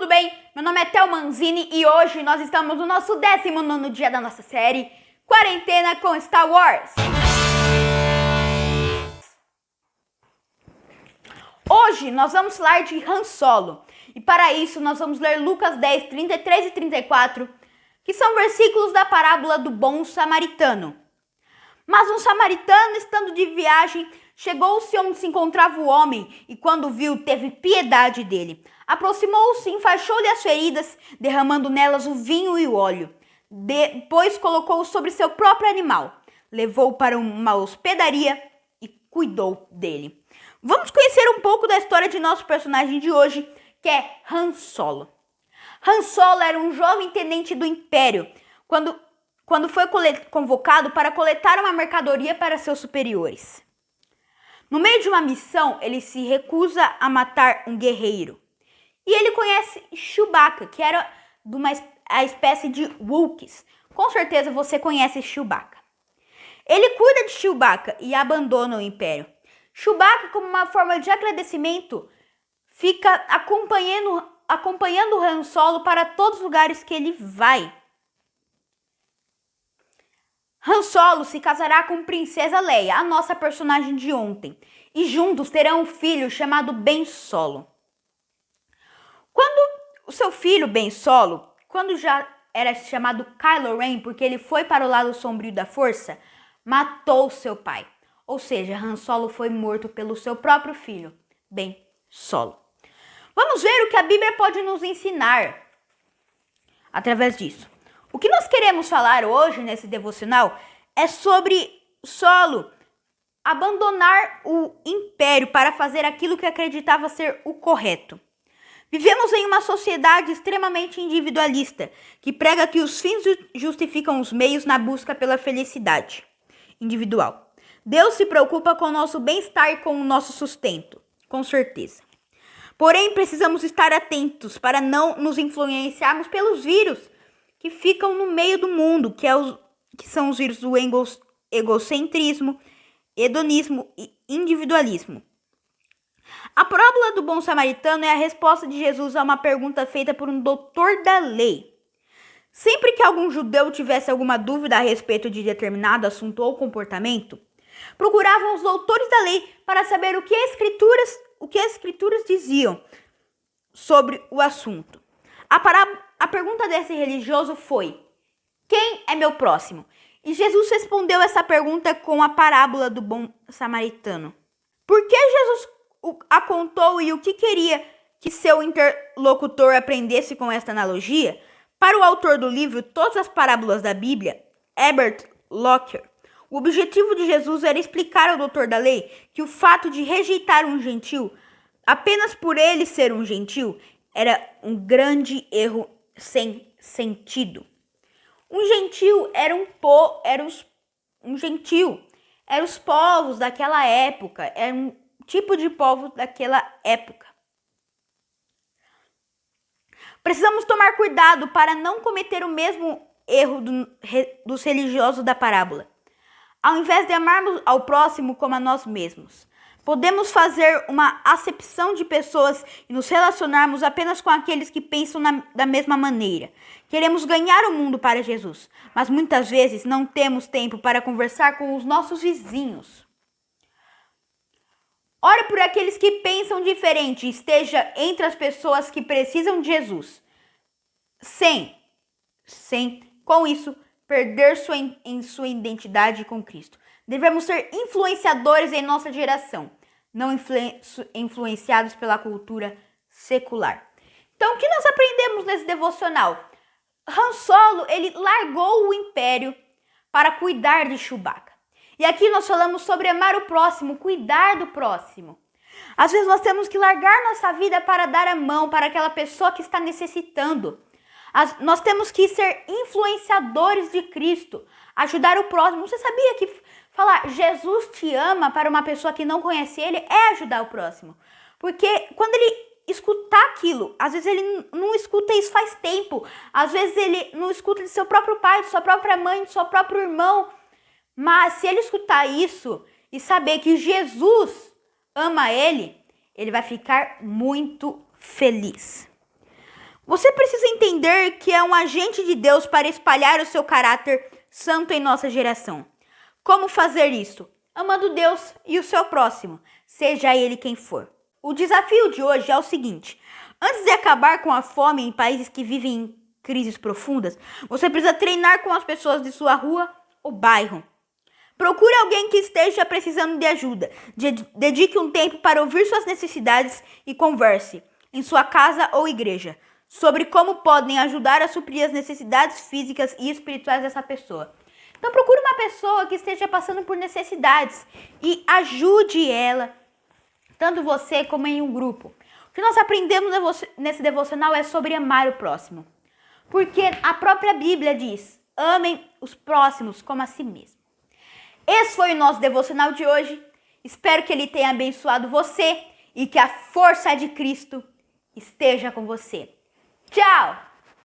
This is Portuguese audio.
tudo bem? Meu nome é Theo Manzini e hoje nós estamos no nosso 19º dia da nossa série Quarentena com Star Wars. Hoje nós vamos falar de Han Solo e para isso nós vamos ler Lucas 10, 33 e 34, que são versículos da parábola do bom samaritano. Mas um samaritano, estando de viagem, chegou-se onde se encontrava o homem e quando viu, teve piedade dele. Aproximou-se, enfaixou-lhe as feridas, derramando nelas o vinho e o óleo. Depois colocou-o sobre seu próprio animal, levou-o para uma hospedaria e cuidou dele. Vamos conhecer um pouco da história de nosso personagem de hoje, que é Han Solo. Han Solo era um jovem tenente do Império, quando foi convocado para coletar uma mercadoria para seus superiores. No meio de uma missão, ele se recusa a matar um guerreiro. E ele conhece Chewbacca, que era a espécie de Wookiees. Com certeza você conhece Chewbacca. Ele cuida de Chewbacca e abandona o Império. Chewbacca, como uma forma de agradecimento, fica acompanhando o Han Solo para todos os lugares que ele vai. Han Solo se casará com Princesa Leia, a nossa personagem de ontem, e juntos terão um filho chamado Ben Solo. Quando o seu filho Ben Solo, quando já era chamado Kylo Ren, porque ele foi para o lado sombrio da força, matou seu pai. Ou seja, Han Solo foi morto pelo seu próprio filho, Ben Solo. Vamos ver o que a Bíblia pode nos ensinar através disso. O que nós queremos falar hoje nesse devocional é sobre Solo abandonar o império para fazer aquilo que acreditava ser o correto. Vivemos em uma sociedade extremamente individualista, que prega que os fins justificam os meios na busca pela felicidade individual. Deus se preocupa com o nosso bem-estar e com o nosso sustento, com certeza. Porém, precisamos estar atentos para não nos influenciarmos pelos vírus que ficam no meio do mundo, que são os vírus do egocentrismo, hedonismo e individualismo. A parábola do bom samaritano é a resposta de Jesus a uma pergunta feita por um doutor da lei. Sempre que algum judeu tivesse alguma dúvida a respeito de determinado assunto ou comportamento, procuravam os doutores da lei para saber o que as escrituras diziam sobre o assunto. A pergunta desse religioso foi: quem é meu próximo? E Jesus respondeu essa pergunta com a parábola do bom samaritano. Por que Jesus a contou e o que queria que seu interlocutor aprendesse com esta analogia? Para o autor do livro Todas as Parábolas da Bíblia, Herbert Lockyer, o objetivo de Jesus era explicar ao doutor da lei que o fato de rejeitar um gentil, apenas por ele ser um gentil, era um grande erro sem sentido. Um gentil eram os povos daquela época, era um tipo de povo daquela época. Precisamos tomar cuidado para não cometer o mesmo erro dos religiosos da parábola. Ao invés de amarmos ao próximo como a nós mesmos, podemos fazer uma acepção de pessoas e nos relacionarmos apenas com aqueles que pensam da mesma maneira. Queremos ganhar o mundo para Jesus, mas muitas vezes não temos tempo para conversar com os nossos vizinhos. Ore por aqueles que pensam diferente e esteja entre as pessoas que precisam de Jesus. Sem com isso, perder sua identidade com Cristo. Devemos ser influenciadores em nossa geração, não influenciados pela cultura secular. Então, o que nós aprendemos nesse devocional? Han Solo, ele largou o império para cuidar de Chewbacca. E aqui nós falamos sobre amar o próximo, cuidar do próximo. Às vezes nós temos que largar nossa vida para dar a mão para aquela pessoa que está necessitando. Nós temos que ser influenciadores de Cristo, ajudar o próximo. Você sabia que falar Jesus te ama para uma pessoa que não conhece ele é ajudar o próximo? Porque quando ele escutar aquilo, às vezes ele não escuta isso faz tempo, às vezes ele não escuta de seu próprio pai, de sua própria mãe, de seu próprio irmão, mas se ele escutar isso e saber que Jesus ama ele vai ficar muito feliz. Você precisa entender que é um agente de Deus para espalhar o seu caráter santo em nossa geração. Como fazer isso? Amando Deus e o seu próximo, seja ele quem for. O desafio de hoje é o seguinte: antes de acabar com a fome em países que vivem em crises profundas, você precisa treinar com as pessoas de sua rua ou bairro. Procure alguém que esteja precisando de ajuda. Dedique um tempo para ouvir suas necessidades e converse, em sua casa ou igreja, sobre como podem ajudar a suprir as necessidades físicas e espirituais dessa pessoa. Então procure uma pessoa que esteja passando por necessidades e ajude ela, tanto você como em um grupo. O que nós aprendemos nesse devocional é sobre amar o próximo. Porque a própria Bíblia diz: amem os próximos como a si mesmo. Esse foi o nosso devocional de hoje. Espero que ele tenha abençoado você e que a força de Cristo esteja com você. Tchau!